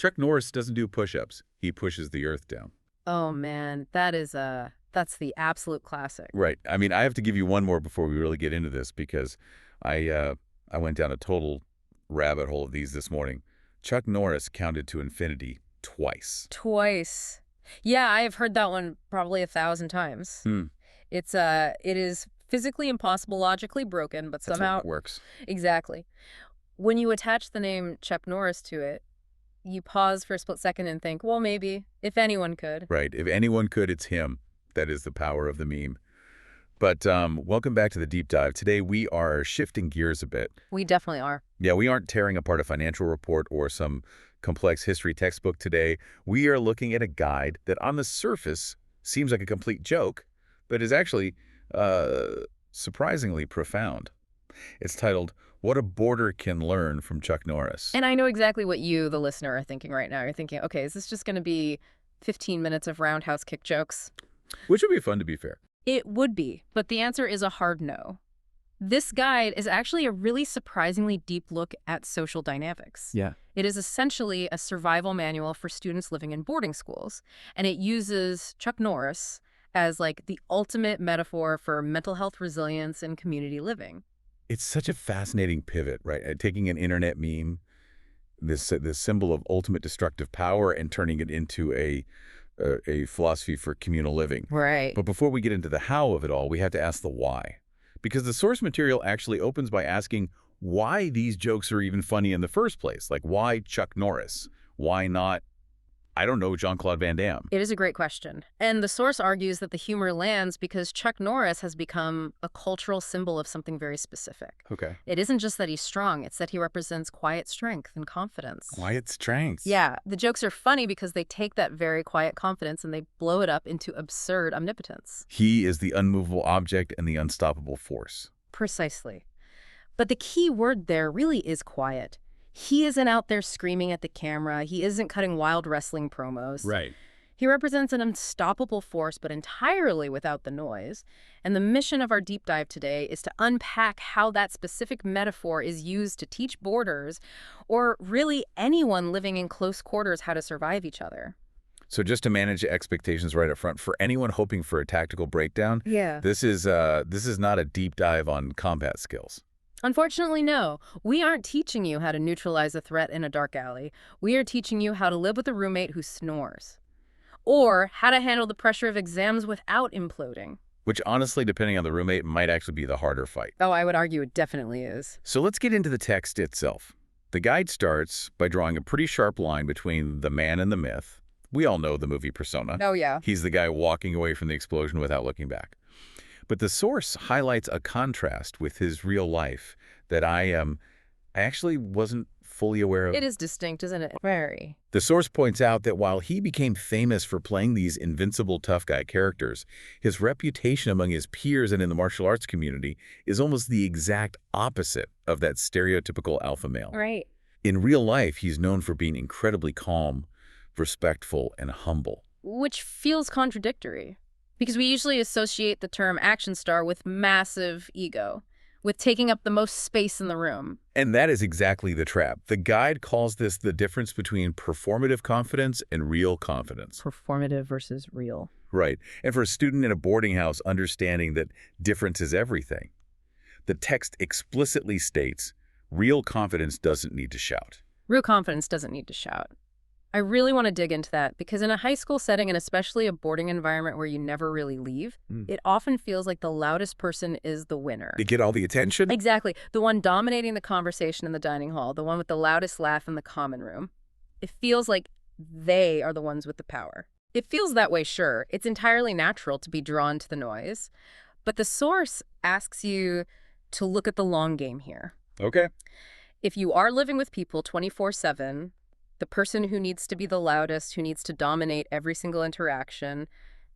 Chuck Norris doesn't do push-ups. He pushes the earth down. Oh man, that's the absolute classic. Right. I mean, I have to give you one more before we really get into this because I went down a total rabbit hole of these this morning. Chuck Norris counted to infinity twice. Twice. Yeah, I have heard that one probably 1,000 times. Hmm. It is physically impossible, logically broken, but That's somehow how it works. exactly. When you attach the name Chuck Norris to it, you pause for a split second and think, well, maybe, if anyone could. Right. If anyone could, it's him. That is the power of the meme. But welcome back to the deep dive. Today we are shifting gears a bit. We definitely are. Yeah, we aren't tearing apart a financial report or some complex history textbook today. We are looking at a guide that on the surface seems like a complete joke, but is actually surprisingly profound. It's titled, What a Boarder Can Learn from Chuck Norris. And I know exactly what you, the listener, are thinking right now. You're thinking, okay, is this just going to be 15 minutes of roundhouse kick jokes? Which would be fun, to be fair. It would be, but the answer is a hard no. This guide is actually a really surprisingly deep look at social dynamics. Yeah. It is essentially a survival manual for students living in boarding schools, and it uses Chuck Norris as like the ultimate metaphor for mental health resilience and community living. It's such a fascinating pivot, right? Taking an internet meme, this symbol of ultimate destructive power, and turning it into a philosophy for communal living. Right. But before we get into the how of it all, we have to ask the why. Because the source material actually opens by asking why these jokes are even funny in the first place. Like, why Chuck Norris? Why not, I don't know, Jean-Claude Van Damme? It is a great question. And the source argues that the humor lands because Chuck Norris has become a cultural symbol of something very specific. Okay. It isn't just that he's strong, it's that he represents quiet strength and confidence. Quiet strength. Yeah, the jokes are funny because they take that very quiet confidence and they blow it up into absurd omnipotence. He is the unmovable object and the unstoppable force. Precisely. But the key word there really is quiet. He isn't out there screaming at the camera. He isn't cutting wild wrestling promos. Right. He represents an unstoppable force, but entirely without the noise. And the mission of our deep dive today is to unpack how that specific metaphor is used to teach boarders, or really anyone living in close quarters, how to survive each other. So just to manage expectations right up front, for anyone hoping for a tactical breakdown, this is not a deep dive on combat skills. Unfortunately, no. We aren't teaching you how to neutralize a threat in a dark alley. We are teaching you how to live with a roommate who snores. Or how to handle the pressure of exams without imploding. Which honestly, depending on the roommate, might actually be the harder fight. Oh, I would argue it definitely is. So let's get into the text itself. The guide starts by drawing a pretty sharp line between the man and the myth. We all know the movie Persona. Oh, yeah. He's the guy walking away from the explosion without looking back. But the source highlights a contrast with his real life that I actually wasn't fully aware of. It is distinct, isn't it? Very. The source points out that while he became famous for playing these invincible tough guy characters, his reputation among his peers and in the martial arts community is almost the exact opposite of that stereotypical alpha male. Right. In real life, he's known for being incredibly calm, respectful, and humble. Which feels contradictory. Because we usually associate the term action star with massive ego, with taking up the most space in the room. And that is exactly the trap. The guide calls this the difference between performative confidence and real confidence. Performative versus real. Right. And for a student in a boarding house, understanding that difference is everything. The text explicitly states, real confidence doesn't need to shout. Real confidence doesn't need to shout. I really want to dig into that because in a high school setting, and especially a boarding environment where you never really leave, it often feels like the loudest person is the winner. They get all the attention? Exactly. The one dominating the conversation in the dining hall, the one with the loudest laugh in the common room. It feels like they are the ones with the power. It feels that way, sure. It's entirely natural to be drawn to the noise. But the source asks you to look at the long game here. Okay. If you are living with people 24/7, the person who needs to be the loudest, who needs to dominate every single interaction,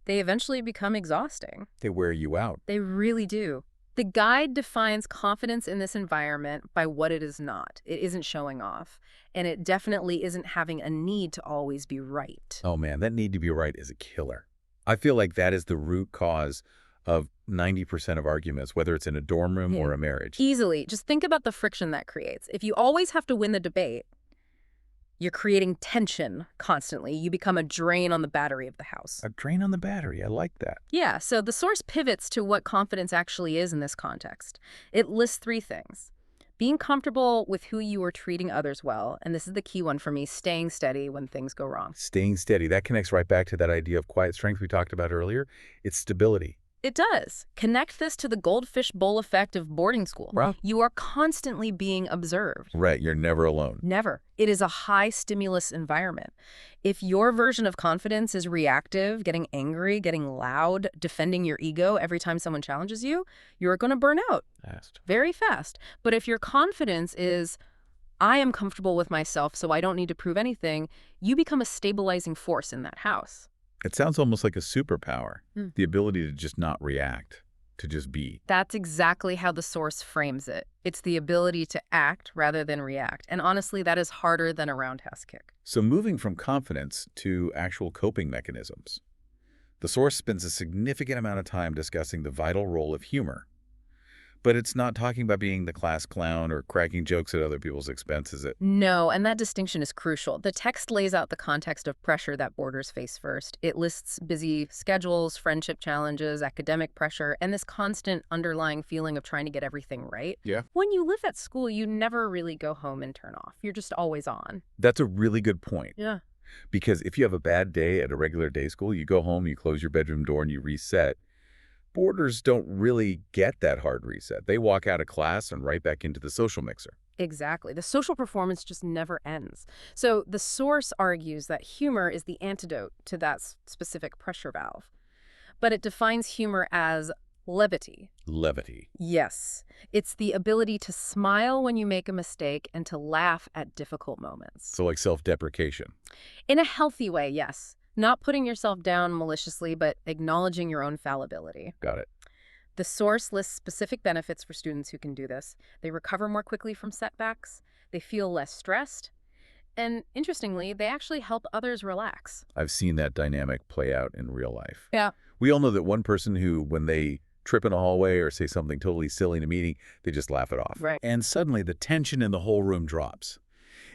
they eventually become exhausting. They wear you out. They really do. The guide defines confidence in this environment by what it is not. It isn't showing off. And it definitely isn't having a need to always be right. Oh man, that need to be right is a killer. I feel like that is the root cause of 90% of arguments, whether it's in a dorm room or a marriage. Easily. Just think about the friction that creates. If you always have to win the debate, You're creating tension constantly. You become a drain on the battery of the house. A drain on the battery. I like that. Yeah, so the source pivots to what confidence actually is in this context. It lists 3 things. Being comfortable with who you are treating others well, and this is the key one for me, staying steady when things go wrong. Staying steady. That connects right back to that idea of quiet strength we talked about earlier. It's stability. It does. Connect this to the goldfish bowl effect of boarding school. Well, You are constantly being observed. right. You're never alone. Never. It is a high-stimulus environment. If your version of confidence is reactive, getting angry, getting loud, defending your ego every time someone challenges you, you're going to burn out Fast. very fast. But if your confidence is, I am comfortable with myself, so I don't need to prove anything, you become a stabilizing force in that house. It sounds almost like a superpower. Mm. The ability to just not react, to just be. That's exactly how the source frames it. It's the ability to act rather than react. And honestly, that is harder than a roundhouse kick. So moving from confidence to actual coping mechanisms. The source spends a significant amount of time discussing the vital role of humor. But it's not talking about being the class clown or cracking jokes at other people's expense, is it? No, and that distinction is crucial. The text lays out the context of pressure that boarders face first. It lists busy schedules, friendship challenges, academic pressure, and this constant underlying feeling of trying to get everything right. Yeah. When you live at school, you never really go home and turn off. You're just always on. That's a really good point. Yeah. Because if you have a bad day at a regular day school, you go home, you close your bedroom door, and you reset. Boarders don't really get that hard reset. They walk out of class and right back into the social mixer. Exactly. The social performance just never ends. So the source argues that humor is the antidote to that specific pressure valve. But it defines humor as levity. Levity. Yes. It's the ability to smile when you make a mistake and to laugh at difficult moments. So like self-deprecation. In a healthy way, yes. Not putting yourself down maliciously, but acknowledging your own fallibility. Got it. The source lists specific benefits for students who can do this. They recover more quickly from setbacks. They feel less stressed. And interestingly, they actually help others relax. I've seen that dynamic play out in real life. Yeah. We all know that one person who, when they trip in a hallway or say something totally silly in a meeting, they just laugh it off. Right. And suddenly the tension in the whole room drops.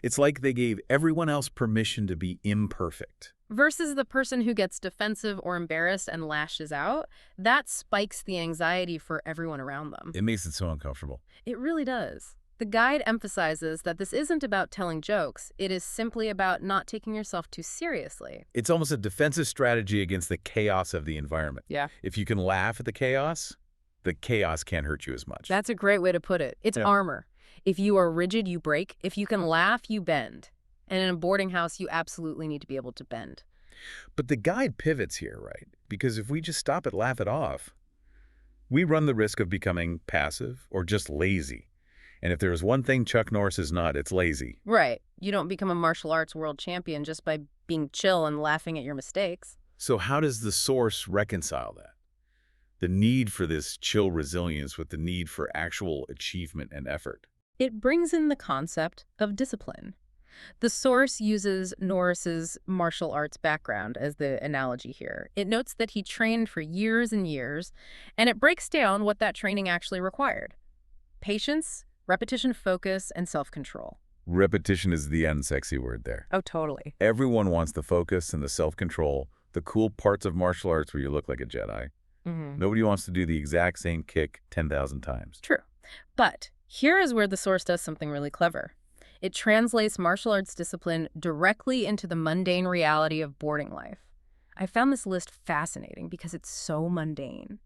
It's like they gave everyone else permission to be imperfect. Versus the person who gets defensive or embarrassed and lashes out, that spikes the anxiety for everyone around them. It makes it so uncomfortable. It really does. The guide emphasizes that this isn't about telling jokes. It is simply about not taking yourself too seriously. It's almost a defensive strategy against the chaos of the environment. Yeah. If you can laugh at the chaos can't hurt you as much. That's a great way to put it. It's armor. If you are rigid, you break. If you can laugh, you bend. And in a boarding house, you absolutely need to be able to bend. But the guide pivots here, right? Because if we just stop at laugh it off, we run the risk of becoming passive or just lazy. And if there's one thing Chuck Norris is not, it's lazy. Right. You don't become a martial arts world champion just by being chill and laughing at your mistakes. So how does the source reconcile that? The need for this chill resilience with the need for actual achievement and effort. It brings in the concept of discipline. The source uses Norris's martial arts background as the analogy here. It notes that he trained for years and years, and it breaks down what that training actually required. Patience, repetition, focus, and self-control. Repetition is the unsexy word there. Oh, totally. Everyone wants the focus and the self-control, the cool parts of martial arts where you look like a Jedi. Nobody wants to do the exact same kick 10,000 times. True. But here is where the source does something really clever. It translates martial arts discipline directly into the mundane reality of boarding life. I found this list fascinating because it's so mundane,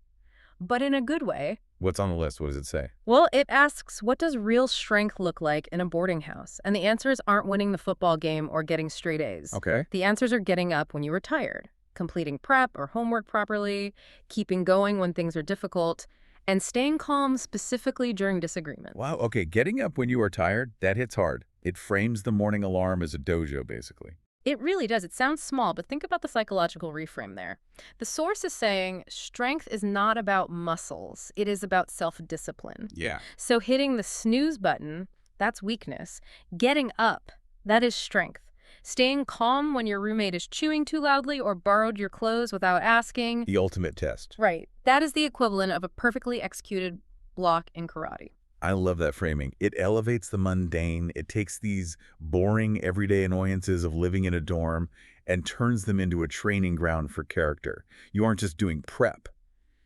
but in a good way. What's on the list? What does it say? Well, it asks, what does real strength look like in a boarding house? And the answers aren't winning the football game or getting straight A's. Okay. The answers are getting up when you are tired, completing prep or homework properly, keeping going when things are difficult, and staying calm specifically during disagreements. Wow. Okay. Getting up when you are tired, that hits hard. It frames the morning alarm as a dojo, basically. It really does. It sounds small, but think about the psychological reframe there. The source is saying strength is not about muscles. It is about self-discipline. Yeah. So hitting the snooze button, that's weakness. Getting up, that is strength. Staying calm when your roommate is chewing too loudly or borrowed your clothes without asking. The ultimate test. Right. That is the equivalent of a perfectly executed block in karate. I love that framing. It elevates the mundane. It takes these boring, everyday annoyances of living in a dorm and turns them into a training ground for character. You aren't just doing prep.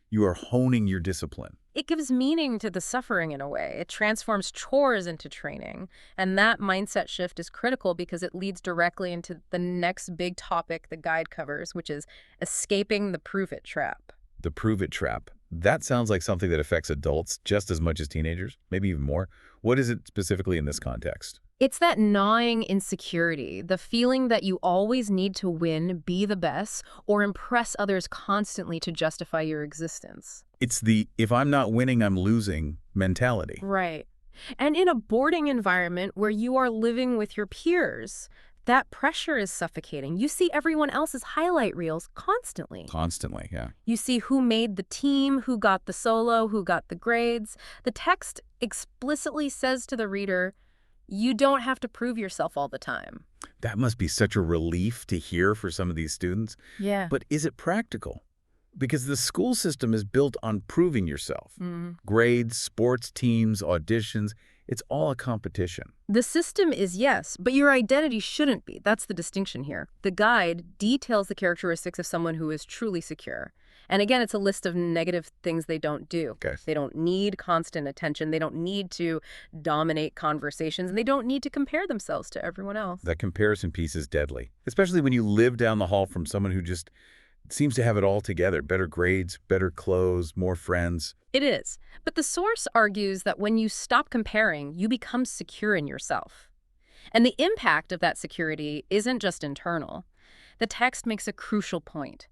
You are honing your discipline. It gives meaning to the suffering in a way. It transforms chores into training. And that mindset shift is critical because it leads directly into the next big topic the guide covers, which is escaping the prove-it trap. The prove it trap. That sounds like something that affects adults just as much as teenagers, maybe even more. What is it specifically in this context? It's that gnawing insecurity, the feeling that you always need to win, be the best, or impress others constantly to justify your existence. It's the if I'm not winning, I'm losing mentality. Right. And in a boarding environment where you are living with your peers, that pressure is suffocating. You see everyone else's highlight reels constantly. Constantly, yeah. You see who made the team, who got the solo, who got the grades. The text explicitly says to the reader, you don't have to prove yourself all the time. That must be such a relief to hear for some of these students. Yeah. But is it practical? Because the school system is built on proving yourself. Grades, sports teams, auditions, it's all a competition. The system is yes, but your identity shouldn't be. That's the distinction here. The guide details the characteristics of someone who is truly secure. And again, it's a list of negative things they don't do. Okay. They don't need constant attention. They don't need to dominate conversations. And they don't need to compare themselves to everyone else. That comparison piece is deadly, especially when you live down the hall from someone who just seems to have it all together. Better grades, better clothes, more friends. It is. But the source argues that when you stop comparing, you become secure in yourself. And the impact of that security isn't just internal. The text makes a crucial point.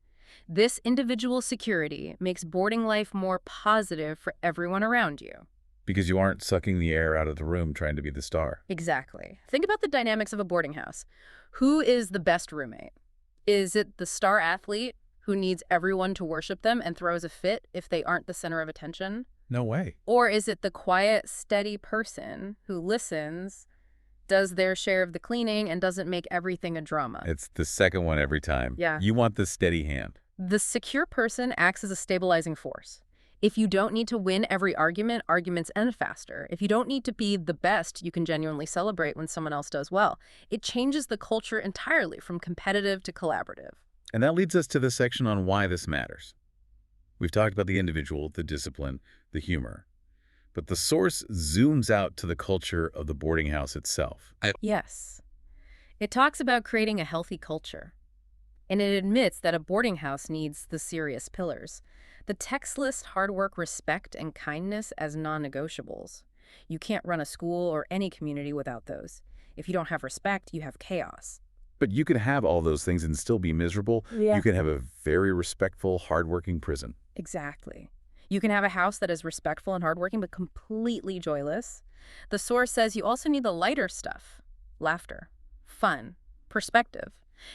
This individual security makes boarding life more positive for everyone around you. Because you aren't sucking the air out of the room trying to be the star. Exactly. Think about the dynamics of a boarding house. Who is the best roommate? Is it the star athlete who needs everyone to worship them and throws a fit if they aren't the center of attention? No way. Or is it the quiet, steady person who listens, does their share of the cleaning, and doesn't make everything a drama? It's the second one every time. Yeah. You want the steady hand. The secure person acts as a stabilizing force. If you don't need to win every argument, arguments end faster. If you don't need to be the best, you can genuinely celebrate when someone else does well. It changes the culture entirely from competitive to collaborative. And that leads us to the section on why this matters. We've talked about the individual, the discipline, the humor. But the source zooms out to the culture of the boarding house itself. Yes. It talks about creating a healthy culture. And it admits that a boarding house needs the serious pillars. The text lists hard work, respect, and kindness as non-negotiables. You can't run a school or any community without those. If you don't have respect, you have chaos. But you can have all those things and still be miserable. Yeah. You can have a very respectful, hardworking prison. Exactly. You can have a house that is respectful and hardworking, but completely joyless. The source says you also need the lighter stuff. Laughter, fun, perspective.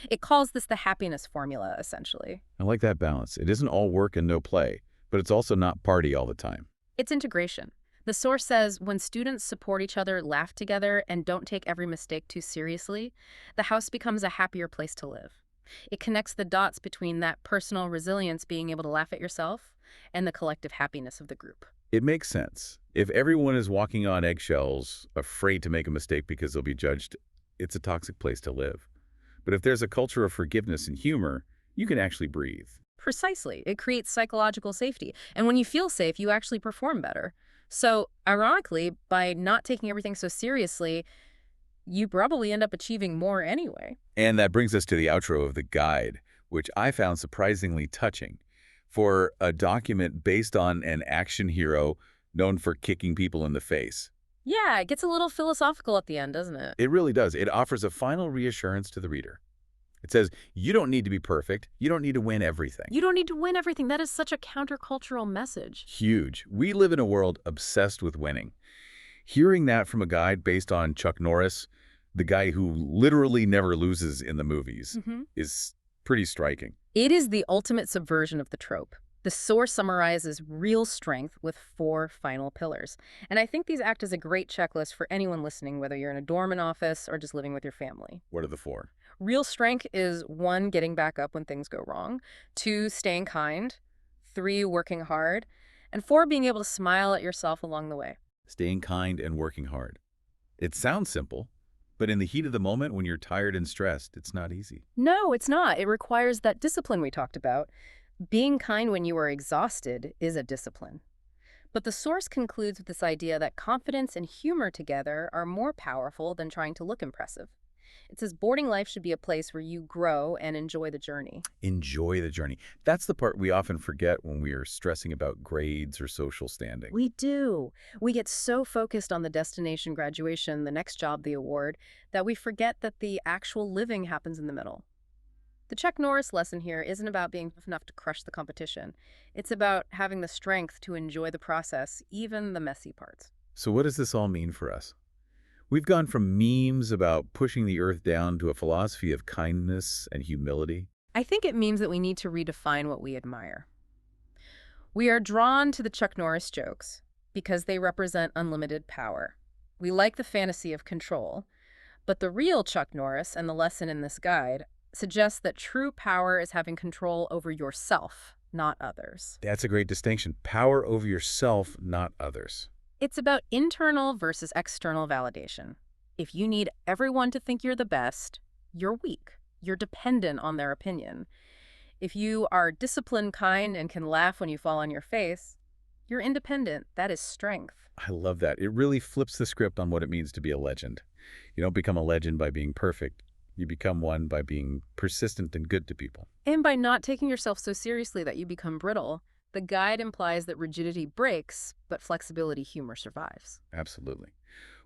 It calls this the happiness formula, essentially. I like that balance. It isn't all work and no play, but it's also not party all the time. It's integration. The source says when students support each other, laugh together, and don't take every mistake too seriously, the house becomes a happier place to live. It connects the dots between that personal resilience, being able to laugh at yourself, and the collective happiness of the group. It makes sense. If everyone is walking on eggshells, afraid to make a mistake because they'll be judged, it's a toxic place to live. But if there's a culture of forgiveness and humor, you can actually breathe. Precisely. It creates psychological safety. And when you feel safe, you actually perform better. So, ironically, by not taking everything so seriously, you probably end up achieving more anyway. And that brings us to the outro of the guide, which I found surprisingly touching. For a document based on an action hero known for kicking people in the face. Yeah, it gets a little philosophical at the end, doesn't it? It really does. It offers a final reassurance to the reader. It says, you don't need to be perfect. You don't need to win everything. You don't need to win everything. That is such a countercultural message. Huge. We live in a world obsessed with winning. Hearing that from a guide based on Chuck Norris, the guy who literally never loses in the movies, is pretty striking. It is the ultimate subversion of the trope. The source summarizes real strength with 4 final pillars. And I think these act as a great checklist for anyone listening, whether you're in a dorm, an office, or just living with your family. What are the 4? Real strength is 1, getting back up when things go wrong, 2, staying kind, 3, working hard, and 4, being able to smile at yourself along the way. staying kind and working hard. It sounds simple, but in the heat of the moment when you're tired and stressed, it's not easy. No, it's not. It requires that discipline we talked about. Being kind when you are exhausted is a discipline. But the source concludes with this idea that confidence and humor together are more powerful than trying to look impressive. It says boarding life should be a place where you grow and enjoy the journey. Enjoy the journey. That's the part we often forget when we are stressing about grades or social standing. We do. We get so focused on the destination, graduation, the next job, the award, that we forget that the actual living happens in the middle. The Chuck Norris lesson here isn't about being tough enough to crush the competition. It's about having the strength to enjoy the process, even the messy parts. So what does this all mean for us? We've gone from memes about pushing the earth down to a philosophy of kindness and humility. I think it means that we need to redefine what we admire. We are drawn to the Chuck Norris jokes because they represent unlimited power. We like the fantasy of control, but the real Chuck Norris and the lesson in this guide suggests that true power is having control over yourself, not others. That's a great distinction. Power over yourself, not others. It's about internal versus external validation. If you need everyone to think you're the best, you're weak. You're dependent on their opinion. If you are disciplined, kind, and can laugh when you fall on your face, you're independent. That is strength. I love that. It really flips the script on what it means to be a legend. You don't become a legend by being perfect. You become one by being persistent and good to people. And by not taking yourself so seriously that you become brittle. The guide implies that rigidity breaks, but flexibility, humor survives. Absolutely.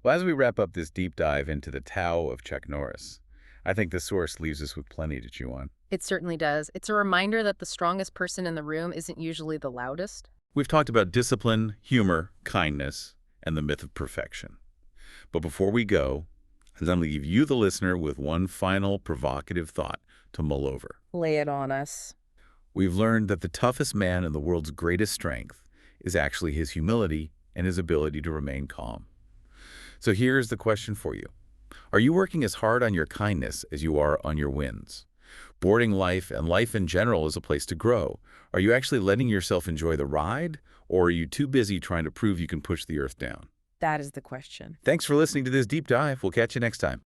Well, as we wrap up this deep dive into the Tao of Chuck Norris, I think the source leaves us with plenty to chew on. It certainly does. It's a reminder that the strongest person in the room isn't usually the loudest. We've talked about discipline, humor, kindness, and the myth of perfection. But before we go, I'm going to leave you, the listener, with one final provocative thought to mull over. Lay it on us. We've learned that the toughest man and the world's greatest strength is actually his humility and his ability to remain calm. So here's the question for you. Are you working as hard on your kindness as you are on your wins? Boarding life and life in general is a place to grow. Are you actually letting yourself enjoy the ride, or are you too busy trying to prove you can push the earth down? That is the question. Thanks for listening to this deep dive. We'll catch you next time.